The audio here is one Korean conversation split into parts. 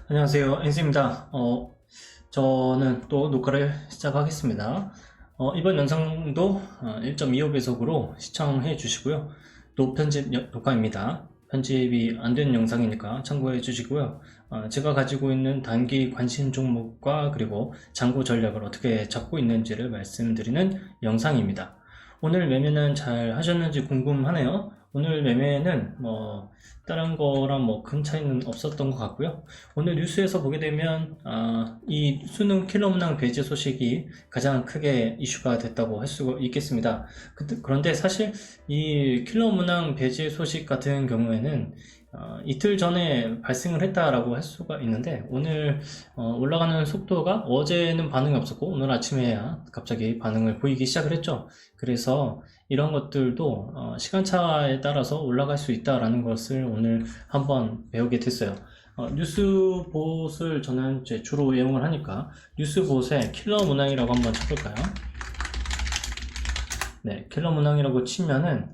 안녕하세요. 엔스입니다. 저는 또 녹화를 시작하겠습니다. 이번 영상도 1.25배속으로 시청해 주시고요. 노편집 녹화입니다. 편집이 안 된 영상이니까 참고해 주시고요. 제가 가지고 있는 단기 관심 종목과 그리고 장고 전략을 어떻게 잡고 있는지를 말씀드리는 영상입니다. 오늘 매매는 잘 하셨는지 궁금하네요. 오늘 매매는 다른 거랑 큰 차이는 없었던 것 같고요. 오늘 뉴스에서 보게 되면 이 수능 킬러 문항 배제 소식이 가장 크게 이슈가 됐다고 할 수 있겠습니다. 그런데 사실 이 킬러 문항 배제 소식 같은 경우에는 이틀 전에 발생을 했다라고 할 수가 있는데, 오늘 올라가는 속도가 어제는 반응이 없었고 오늘 아침에야 갑자기 반응을 보이기 시작을 했죠. 그래서 이런 것들도 시간차에 따라서 올라갈 수 있다라는 것을 오늘 한번 배우게 됐어요. 뉴스봇을 저는 이제 주로 이용을 하니까 뉴스봇에 킬러 문항이라고 한번 쳐볼까요? 네, 킬러 문항이라고 치면은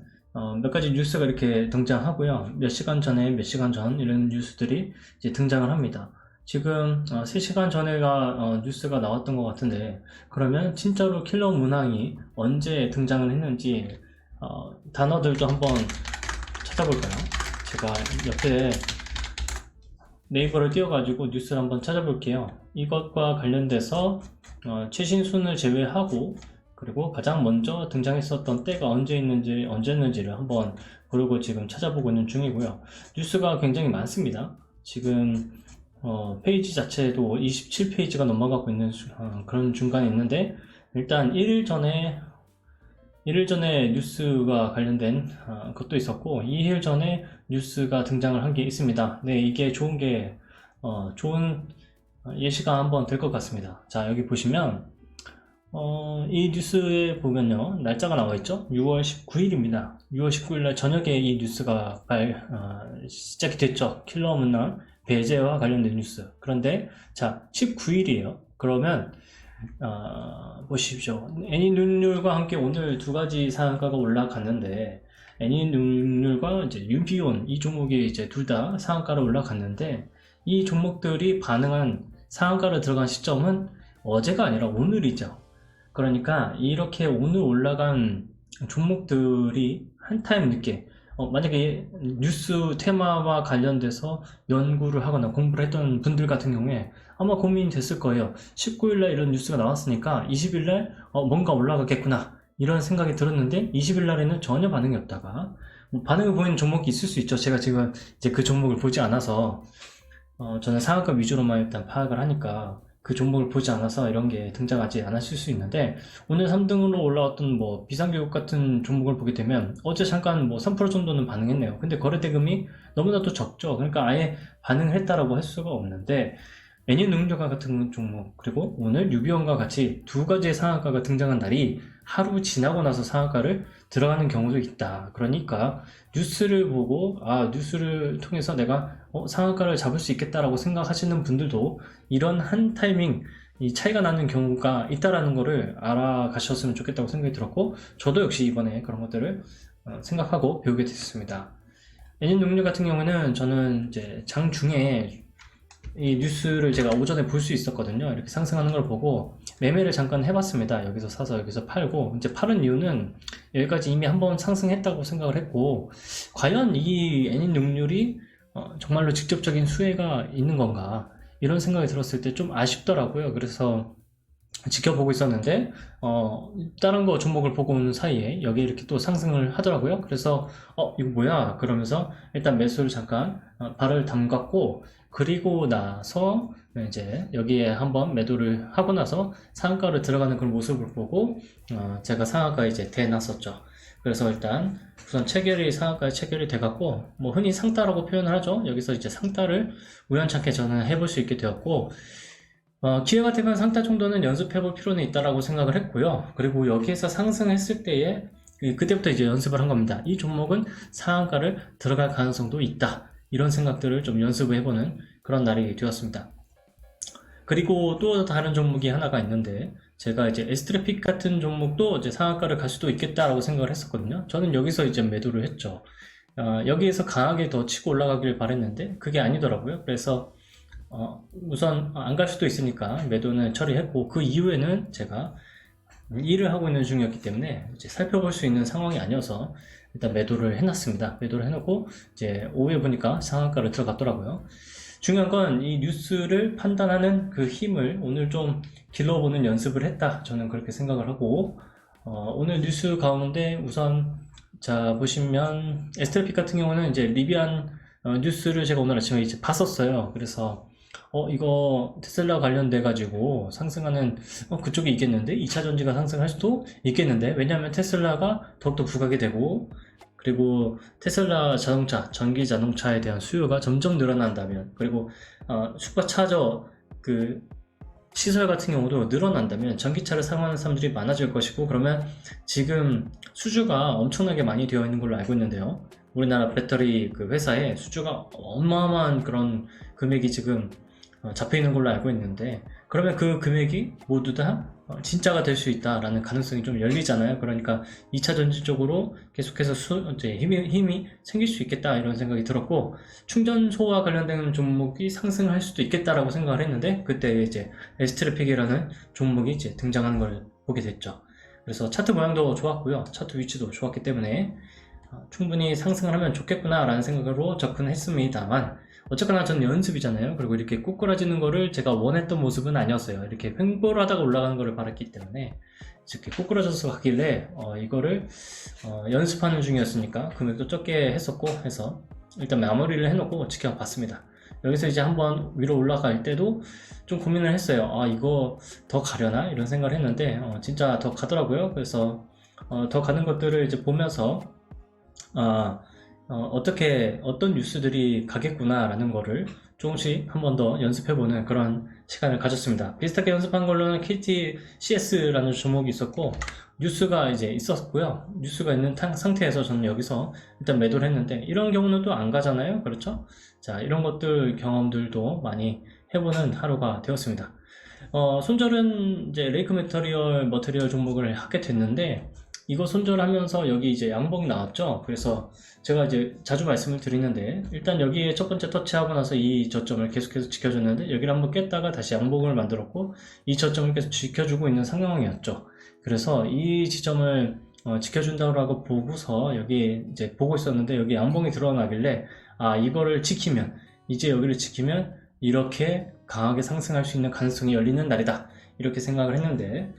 몇 가지 뉴스가 이렇게 등장하고요. 몇 시간 전에 몇 시간 전 이런 뉴스들이 이제 등장을 합니다. 지금 3시간 전에가 뉴스가 나왔던 것 같은데, 그러면 진짜로 킬러 문항이 언제 등장을 했는지 단어들도 한번 찾아볼까요? 제가 옆에 네이버를 띄워가지고 뉴스를 한번 찾아볼게요. 이것과 관련돼서 최신순을 제외하고 그리고 가장 먼저 등장했었던 때가 언제였는지를 한번 고르고 지금 찾아보고 있는 중이고요. 뉴스가 굉장히 많습니다. 지금 페이지 자체도 27페이지가 넘어가고 있는 그런 중간에 있는데, 일단 1일 전에 뉴스가 관련된 것도 있었고 2일 전에 뉴스가 등장을 한 게 있습니다. 네, 이게 좋은 예시가 한번 될 것 같습니다. 자, 여기 보시면 이 뉴스에 보면요, 날짜가 나와 있죠. 6월 19일입니다. 6월 19일 날 저녁에 이 뉴스가 시작이 됐죠. 킬러 문항 배제와 관련된 뉴스. 그런데 자, 19일이에요. 그러면 보십시오. 애니 능률과 함께 오늘 두 가지 상한가가 올라갔는데, 애니 능률과 이제 유비온 이 종목이 이제 둘 다 상한가로 올라갔는데, 이 종목들이 반응한 상한가로 들어간 시점은 어제가 아니라 오늘이죠. 그러니까 이렇게 오늘 올라간 종목들이 한 타임 늦게, 만약에 뉴스 테마와 관련돼서 연구를 하거나 공부를 했던 분들 같은 경우에 아마 고민이 됐을 거예요. 19일날 이런 뉴스가 나왔으니까 20일날 뭔가 올라가겠구나 이런 생각이 들었는데, 20일날에는 전혀 반응이 없다가 반응을 보이는 종목이 있을 수 있죠. 제가 지금 이제 그 종목을 보지 않아서 저는 상한가 위주로만 일단 파악을 하니까 그 종목을 보지 않아서 이런 게 등장하지 않았을 수 있는데, 오늘 3등으로 올라왔던 비상교육 같은 종목을 보게 되면 어제 잠깐 3% 정도는 반응했네요. 근데 거래대금이 너무나도 적죠. 그러니까 아예 반응을 했다라고 할 수가 없는데, 애니능력화 같은 종목, 그리고 오늘 유비원과 같이 두 가지의 상한가가 등장한 날이 하루 지나고 나서 상한가를 들어가는 경우도 있다. 그러니까 뉴스를 보고 뉴스를 통해서 내가 상한가를 잡을 수 있겠다라고 생각하시는 분들도 이런 한 타이밍 이 차이가 나는 경우가 있다라는 거를 알아가셨으면 좋겠다고 생각이 들었고, 저도 역시 이번에 그런 것들을 생각하고 배우게 됐습니다. 애니능력 같은 경우는 저는 이제 장중에 이 뉴스를 제가 오전에 볼 수 있었거든요. 이렇게 상승하는 걸 보고 매매를 잠깐 해봤습니다. 여기서 사서 여기서 팔고, 이제 팔은 이유는 여기까지 이미 한번 상승했다고 생각을 했고, 과연 이 애니능률이 정말로 직접적인 수혜가 있는 건가 이런 생각이 들었을 때 좀 아쉽더라고요. 그래서 지켜보고 있었는데 다른 거 종목을 보고 오는 사이에 여기 이렇게 또 상승을 하더라고요. 그래서 이거 뭐야 그러면서 일단 매수를 잠깐 발을 담갔고, 그리고 나서 이제 여기에 한번 매도를 하고 나서 상한가로 들어가는 그런 모습을 보고 제가 상한가 이제 대놨었죠. 그래서 일단 우선 상한가에 체결이 돼갖고, 흔히 상따라고 표현을 하죠. 여기서 이제 상따를 우연찮게 저는 해볼 수 있게 되었고, 기회 같으면 상따 정도는 연습해볼 필요는 있다라고 생각을 했고요. 그리고 여기에서 상승했을 때에 그때부터 이제 연습을 한 겁니다. 이 종목은 상한가를 들어갈 가능성도 있다. 이런 생각들을 좀 연습을 해보는 그런 날이 되었습니다. 그리고 또 다른 종목이 하나가 있는데, 제가 이제 에스트래픽 같은 종목도 이제 상한가를 갈 수도 있겠다라고 생각을 했었거든요. 저는 여기서 이제 매도를 했죠. 여기에서 강하게 더 치고 올라가길 바랬는데 그게 아니더라고요. 그래서 우선 안 갈 수도 있으니까 매도는 처리했고, 그 이후에는 제가 일을 하고 있는 중이었기 때문에 이제 살펴볼 수 있는 상황이 아니어서 일단 매도를 해놨습니다. 매도를 해놓고 이제 오후에 보니까 상한가로 들어갔더라고요. 중요한 건 이 뉴스를 판단하는 그 힘을 오늘 좀 길러보는 연습을 했다, 저는 그렇게 생각을 하고, 오늘 뉴스 가운데 우선 자 보시면 에스텔픽 같은 경우는 이제 리비안 뉴스를 제가 오늘 아침에 이제 봤었어요. 그래서 이거 테슬라 관련돼 가지고 상승하는, 그쪽이 있겠는데, 2차 전지가 상승할 수도 있겠는데, 왜냐하면 테슬라가 더욱더 부각이 되고, 그리고 테슬라 자동차, 전기 자동차에 대한 수요가 점점 늘어난다면, 그리고 슈퍼차저 그 시설 같은 경우도 늘어난다면 전기차를 사용하는 사람들이 많아질 것이고, 그러면 지금 수주가 엄청나게 많이 되어 있는 걸로 알고 있는데요. 우리나라 배터리 그 회사에 수주가 어마어마한 그런 금액이 지금 잡혀 있는 걸로 알고 있는데, 그러면 그 금액이 모두 다 진짜가 될 수 있다라는 가능성이 좀 열리잖아요. 그러니까 2차 전지 쪽으로 계속해서 이제 힘이 생길 수 있겠다, 이런 생각이 들었고, 충전소와 관련된 종목이 상승할 수도 있겠다라고 생각을 했는데, 그때 이제 에스트래픽이라는 종목이 이제 등장하는 걸 보게 됐죠. 그래서 차트 모양도 좋았고요, 차트 위치도 좋았기 때문에 충분히 상승을 하면 좋겠구나 라는 생각으로 접근했습니다만, 어쨌거나 저는 연습이잖아요. 그리고 이렇게 꼬꾸라지는 거를 제가 원했던 모습은 아니었어요. 이렇게 횡보를 하다가 올라가는 거를 바랐기 때문에, 이렇게 꼬꾸라져서 가길래 이거를 연습하는 중이었으니까 금액도 적게 했었고 해서 일단 마무리를 해놓고 지켜봤습니다. 여기서 이제 한번 위로 올라갈 때도 좀 고민을 했어요. 이거 더 가려나? 이런 생각을 했는데 진짜 더 가더라고요. 그래서 더 가는 것들을 이제 보면서 어떤 뉴스들이 가겠구나 라는 거를 조금씩 한 번 더 연습해보는 그런 시간을 가졌습니다. 비슷하게 연습한 걸로는 KTCS라는 종목이 있었고, 뉴스가 이제 있었고요. 뉴스가 있는 상태에서 저는 여기서 일단 매도를 했는데, 이런 경우는 또 안 가잖아요. 그렇죠? 자, 이런 것들 경험들도 많이 해보는 하루가 되었습니다. 손절은 이제 레이크 머터리얼 종목을 하게 됐는데, 이거 손절하면서 여기 이제 양봉이 나왔죠. 그래서 제가 이제 자주 말씀을 드리는데, 일단 여기에 첫 번째 터치하고 나서 이 저점을 계속해서 지켜줬는데, 여기를 한번 깼다가 다시 양봉을 만들었고, 이 저점을 계속 지켜주고 있는 상황이었죠. 그래서 이 지점을 지켜준다고 보고서 여기 이제 보고 있었는데, 여기 양봉이 들어나길래 이거를 지키면, 이제 여기를 지키면 이렇게 강하게 상승할 수 있는 가능성이 열리는 날이다, 이렇게 생각을 했는데,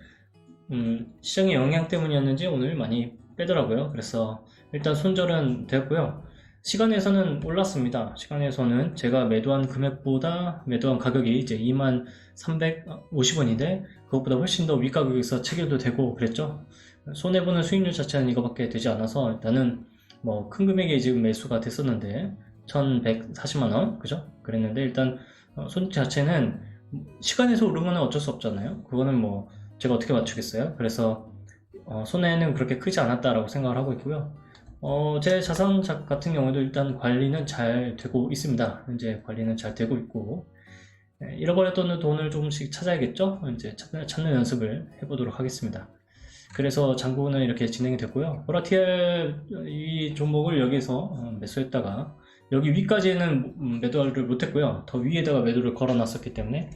시장의 영향 때문이었는지 오늘 많이 빼더라고요. 그래서 일단 손절은 됐고요. 시간에서는 올랐습니다. 시간에서는 제가 매도한 금액보다 매도한 가격이 이제 2350원인데 그것보다 훨씬 더 윗가격에서 체결도 되고 그랬죠. 손해보는 수익률 자체는 이거밖에 되지 않아서, 일단은 뭐 큰 금액이 지금 매수가 됐었는데 1140만원 그죠? 그랬는데, 일단 손 자체는 시간에서 오른 거는 어쩔 수 없잖아요. 그거는 뭐 제가 어떻게 맞추겠어요? 그래서 손해는 그렇게 크지 않았다라고 생각을 하고 있고요. 제 자산 같은 경우도 일단 관리는 잘 되고 있습니다. 현재 관리는 잘 되고 있고, 잃어버렸던 돈을 조금씩 찾아야겠죠? 이제 찾는 연습을 해보도록 하겠습니다. 그래서 장고는 이렇게 진행이 됐고요. 보라티엘 이 종목을 여기서 매수했다가 여기 위까지는 매도를 못했고요. 더 위에다가 매도를 걸어놨었기 때문에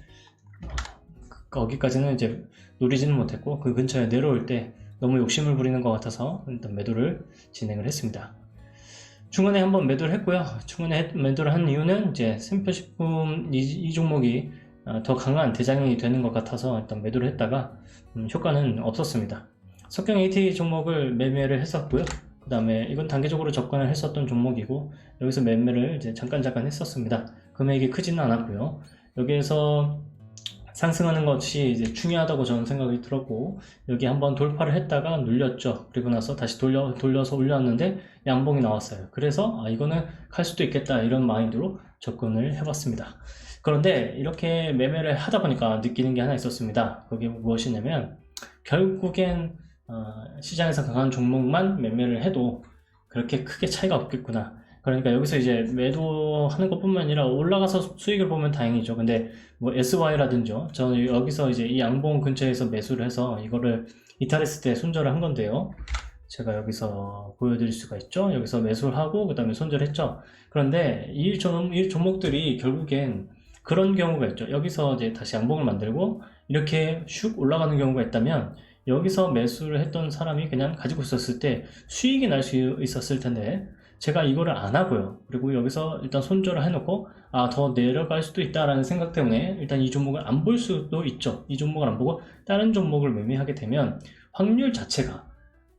거기까지는 이제 노리지는 못했고, 그 근처에 내려올 때 너무 욕심을 부리는 것 같아서 일단 매도를 진행을 했습니다. 중간에 한번 매도를 했고요. 중간에 매도를 한 이유는 이제 샘표식품 이 종목이 더 강한 대장이 되는 것 같아서 일단 매도를 했다가 효과는 없었습니다. 석경 AT 종목을 매매를 했었고요. 그 다음에 이건 단계적으로 접근을 했었던 종목이고, 여기서 매매를 이제 잠깐 했었습니다. 금액이 크지는 않았고요. 여기에서 상승하는 것이 이제 중요하다고 저는 생각이 들었고, 여기 한번 돌파를 했다가 눌렸죠. 그리고 나서 다시 돌려서 올렸는데 양봉이 나왔어요. 그래서 이거는 갈 수도 있겠다, 이런 마인드로 접근을 해봤습니다. 그런데 이렇게 매매를 하다 보니까 느끼는 게 하나 있었습니다. 그게 무엇이냐면, 결국엔 시장에서 강한 종목만 매매를 해도 그렇게 크게 차이가 없겠구나. 그러니까 여기서 이제 매도하는 것뿐만 아니라 올라가서 수익을 보면 다행이죠. 근데 뭐 SY라든지 저는 여기서 이제 이 양봉 근처에서 매수를 해서 이거를 이탈했을 때 손절을 한 건데요. 제가 여기서 보여드릴 수가 있죠. 여기서 매수를 하고 그 다음에 손절했죠. 그런데 이 종목들이 결국엔 그런 경우가 있죠. 여기서 이제 다시 양봉을 만들고 이렇게 슉 올라가는 경우가 있다면 여기서 매수를 했던 사람이 그냥 가지고 있었을 때 수익이 날 수 있었을 텐데 제가 이거를 안 하고요. 그리고 여기서 일단 손절을 해놓고 더 내려갈 수도 있다라는 생각 때문에 일단 이 종목을 안 볼 수도 있죠. 이 종목을 안 보고 다른 종목을 매매하게 되면 확률 자체가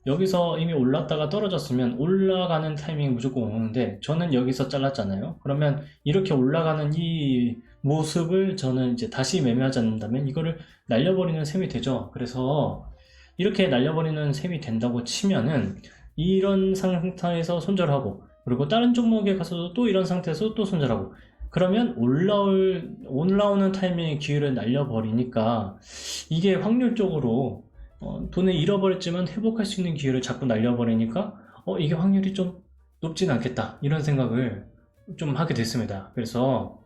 여기서 이미 올랐다가 떨어졌으면 올라가는 타이밍이 무조건 오는데 저는 여기서 잘랐잖아요. 그러면 이렇게 올라가는 이 모습을 저는 이제 다시 매매하지 않는다면 이거를 날려버리는 셈이 되죠. 그래서 이렇게 날려버리는 셈이 된다고 치면은 이런 상태에서 손절하고 그리고 다른 종목에 가서도 또 이런 상태에서 또 손절하고 그러면 올라오는 타이밍에 기회를 날려버리니까 이게 확률적으로 돈을 잃어버렸지만 회복할 수 있는 기회를 자꾸 날려버리니까 이게 확률이 좀 높진 않겠다 이런 생각을 좀 하게 됐습니다. 그래서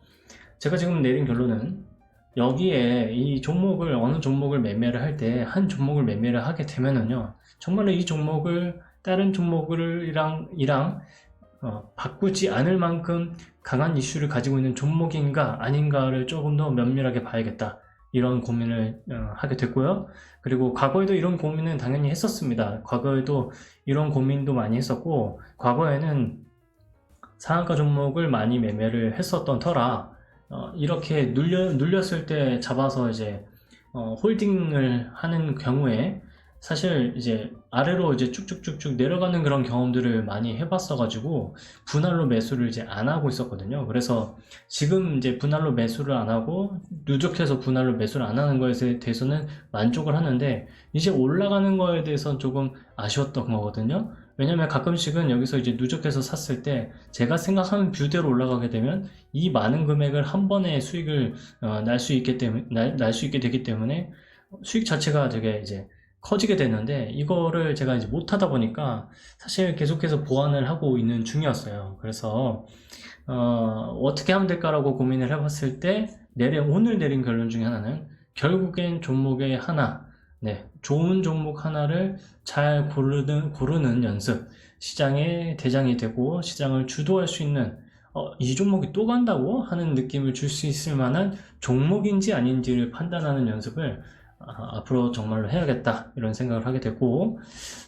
제가 지금 내린 결론은 여기에 이 종목을 어느 종목을 매매를 할 때 한 종목을 매매를 하게 되면은요 정말로 이 종목을 다른 종목이랑 바꾸지 않을 만큼 강한 이슈를 가지고 있는 종목인가 아닌가를 조금 더 면밀하게 봐야겠다 이런 고민을 하게 됐고요. 그리고 과거에도 이런 고민은 당연히 했었습니다. 과거에도 이런 고민도 많이 했었고 과거에는 상한가 종목을 많이 매매를 했었던 터라 이렇게 눌렸을 때 잡아서 이제 홀딩을 하는 경우에 사실 이제 아래로 이제 쭉쭉쭉쭉 내려가는 그런 경험들을 많이 해봤어 가지고 분할로 매수를 이제 안 하고 있었거든요. 그래서 지금 이제 분할로 매수를 안 하고 누적해서 분할로 매수를 안 하는 거에 대해서는 만족을 하는데 이제 올라가는 거에 대해서는 조금 아쉬웠던 거거든요. 왜냐면 가끔씩은 여기서 이제 누적해서 샀을 때 제가 생각하는 뷰대로 올라가게 되면 이 많은 금액을 한 번에 수익을 날 수 있게 되기 때문에 수익 자체가 되게 이제 커지게 되는데 이거를 제가 이제 못하다 보니까 사실 계속해서 보완을 하고 있는 중이었어요. 그래서 어떻게 하면 될까라고 고민을 해봤을 때 오늘 내린 결론 중에 하나는 결국엔 종목의 하나 좋은 종목 하나를 잘 고르는 연습 시장의 대장이 되고 시장을 주도할 수 있는 이 종목이 또 간다고 하는 느낌을 줄 수 있을 만한 종목인지 아닌지를 판단하는 연습을 앞으로 정말로 해야겠다 이런 생각을 하게 됐고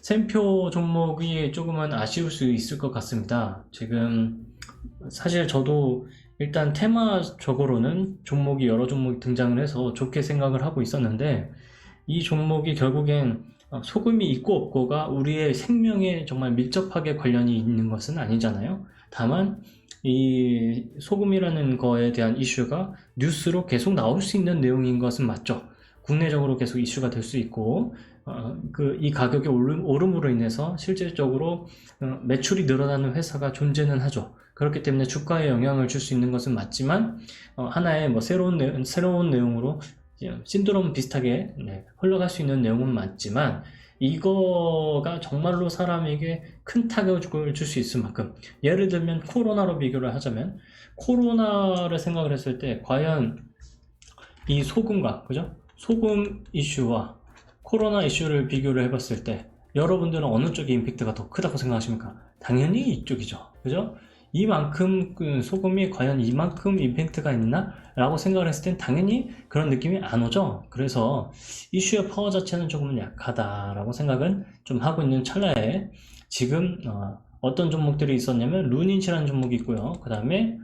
샘표 종목이 조금은 아쉬울 수 있을 것 같습니다. 지금 사실 저도 일단 테마적으로는 여러 종목이 등장을 해서 좋게 생각을 하고 있었는데 이 종목이 결국엔 소금이 있고 없고가 우리의 생명에 정말 밀접하게 관련이 있는 것은 아니잖아요. 다만 이 소금이라는 거에 대한 이슈가 뉴스로 계속 나올 수 있는 내용인 것은 맞죠. 국내적으로 계속 이슈가 될 수 있고 이 가격이 오름으로 인해서 실질적으로 매출이 늘어나는 회사가 존재는 하죠. 그렇기 때문에 주가에 영향을 줄 수 있는 것은 맞지만 하나의 새로운 내용으로 신드롬 비슷하게 흘러갈 수 있는 내용은 맞지만 이거가 정말로 사람에게 큰 타격을 줄 수 있을 만큼 예를 들면 코로나로 비교를 하자면 코로나를 생각을 했을 때 과연 이 소금과 그죠? 소금 이슈와 코로나 이슈를 비교를 해봤을 때 여러분들은 어느 쪽의 임팩트가 더 크다고 생각하십니까? 당연히 이쪽이죠. 그죠? 이만큼 소금이 과연 이만큼 임팩트가 있나? 라고 생각을 했을 땐 당연히 그런 느낌이 안 오죠. 그래서 이슈의 파워 자체는 조금은 약하다라고 생각은 좀 하고 있는 찰나에 지금 어떤 종목들이 있었냐면 루닛이라는 종목이 있고요. 그 다음에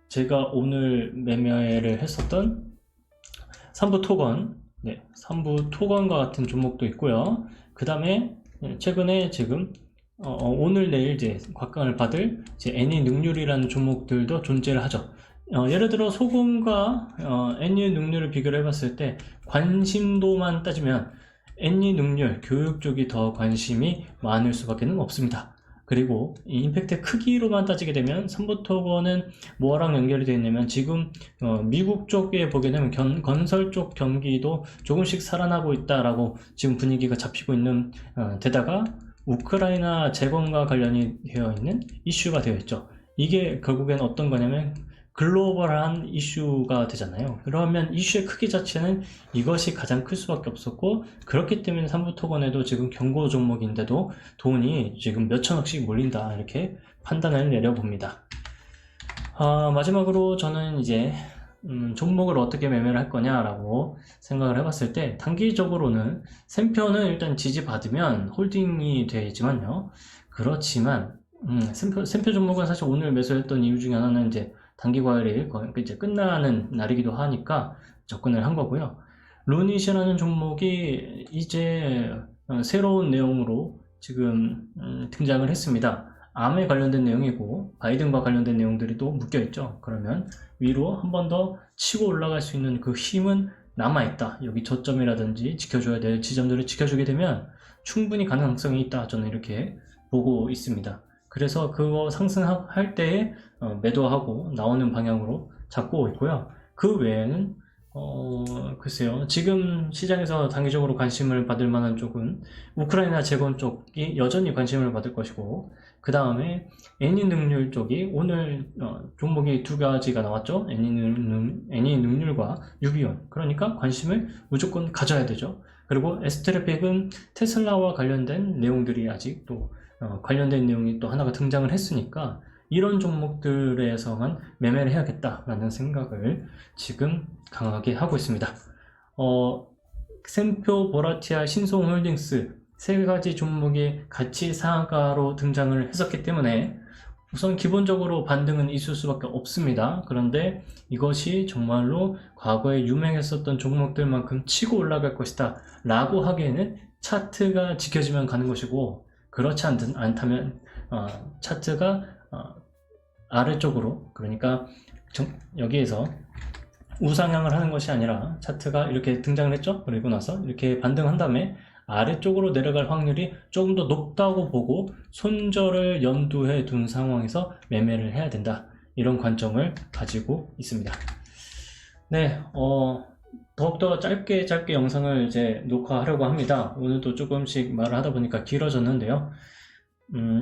제가 오늘 매매를 했었던 삼부토건, 삼부토건과 같은 종목도 있고요. 그 다음에 최근에 지금 오늘 내일 이제 곽강을 받을 NE능률이라는 종목들도 존재를 하죠. 예를 들어 소금과 NE능률을 비교를 해봤을 때 관심도만 따지면 NE능률, 교육 쪽이 더 관심이 많을 수밖에 없습니다. 그리고 이 임팩트 크기로만 따지게 되면 삼부토건은 뭐랑 연결이 되어 있냐면 지금 미국 쪽에 보게 되면 건설 쪽 경기도 조금씩 살아나고 있다라고 지금 분위기가 잡히고 있는 데다가 우크라이나 재건과 관련이 되어 있는 이슈가 되어 있죠. 이게 결국엔 어떤 거냐면 글로벌한 이슈가 되잖아요. 그러면 이슈의 크기 자체는 이것이 가장 클 수밖에 없었고 그렇기 때문에 삼부토건에도 지금 경고 종목인데도 돈이 지금 몇천억씩 몰린다 이렇게 판단을 내려봅니다. 마지막으로 저는 이제 종목을 어떻게 매매를 할 거냐라고 생각을 해봤을 때, 단기적으로는 샘표는 일단 지지받으면 홀딩이 되지만요. 그렇지만 샘표 종목은 사실 오늘 매수했던 이유 중에 하나는 이제 단기 과열이 이제 끝나는 날이기도 하니까 접근을 한 거고요. 루닛이라는 종목이 이제 새로운 내용으로 지금 등장을 했습니다. 암에 관련된 내용이고 바이든과 관련된 내용들이 또 묶여있죠. 그러면 위로 한 번 더 치고 올라갈 수 있는 그 힘은 남아있다. 여기 저점이라든지 지켜줘야 될 지점들을 지켜주게 되면 충분히 가능성이 있다. 저는 이렇게 보고 있습니다. 그래서 그거 상승할 때에 매도하고 나오는 방향으로 잡고 있고요. 그 외에는 글쎄요. 지금 시장에서 단기적으로 관심을 받을 만한 쪽은 우크라이나 재건 쪽이 여전히 관심을 받을 것이고, 그 다음에 애니 능률 쪽이 오늘 종목이 두 가지가 나왔죠. 애니 능률과 유비온. 그러니까 관심을 무조건 가져야 되죠. 그리고 에스트래픽은 테슬라와 관련된 내용들이 아직 또 관련된 내용이 또 하나가 등장을 했으니까 이런 종목들에서만 매매를 해야겠다라는 생각을 지금 강하게 하고 있습니다. 샘표, 보라티아, 신송홀딩스 세 가지 종목이 같이 상한가로 등장을 했었기 때문에 우선 기본적으로 반등은 있을 수밖에 없습니다. 그런데 이것이 정말로 과거에 유명했었던 종목들만큼 치고 올라갈 것이다 라고 하기에는 차트가 지켜지면 가는 것이고, 그렇지 않다면 차트가 아래쪽으로, 그러니까 여기에서 우상향을 하는 것이 아니라 차트가 이렇게 등장을 했죠. 그리고 나서 이렇게 반등한 다음에 아래쪽으로 내려갈 확률이 조금 더 높다고 보고 손절을 염두에 둔 상황에서 매매를 해야 된다, 이런 관점을 가지고 있습니다. 네, 더욱더 짧게 영상을 이제 녹화하려고 합니다. 오늘도 조금씩 말을 하다 보니까 길어졌는데요.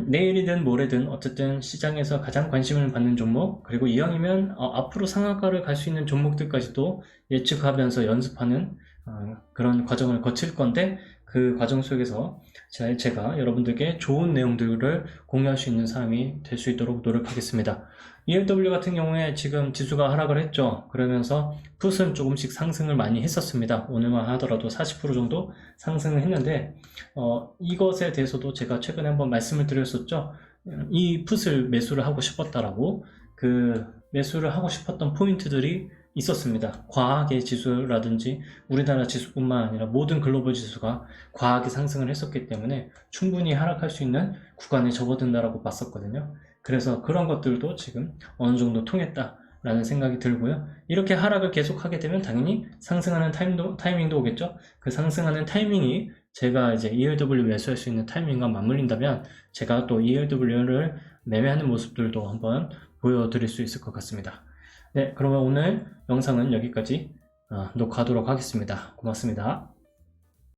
내일이든 모레든 어쨌든 시장에서 가장 관심을 받는 종목, 그리고 이왕이면 앞으로 상한가를 갈 수 있는 종목들까지도 예측하면서 연습하는 그런 과정을 거칠 건데, 그 과정 속에서 제가 여러분들께 좋은 내용들을 공유할 수 있는 사람이 될 수 있도록 노력하겠습니다. ELW 같은 경우에 지금 지수가 하락을 했죠. 그러면서 풋은 조금씩 상승을 많이 했었습니다. 오늘만 하더라도 40% 정도 상승을 했는데, 이것에 대해서도 제가 최근에 한번 말씀을 드렸었죠. 이 풋을 매수를 하고 싶었다라고. 그 매수를 하고 싶었던 포인트들이 있었습니다. 과하게 지수라든지 우리나라 지수뿐만 아니라 모든 글로벌 지수가 과하게 상승을 했었기 때문에 충분히 하락할 수 있는 구간에 접어든다라고 봤었거든요. 그래서 그런 것들도 지금 어느 정도 통했다라는 생각이 들고요. 이렇게 하락을 계속하게 되면 당연히 상승하는 타이밍도 오겠죠. 그 상승하는 타이밍이 제가 이제 ELW 매수할 수 있는 타이밍과 맞물린다면 제가 또 ELW를 매매하는 모습들도 한번 보여드릴 수 있을 것 같습니다. 네, 그러면 오늘 영상은 여기까지 녹화하도록 하겠습니다. 고맙습니다.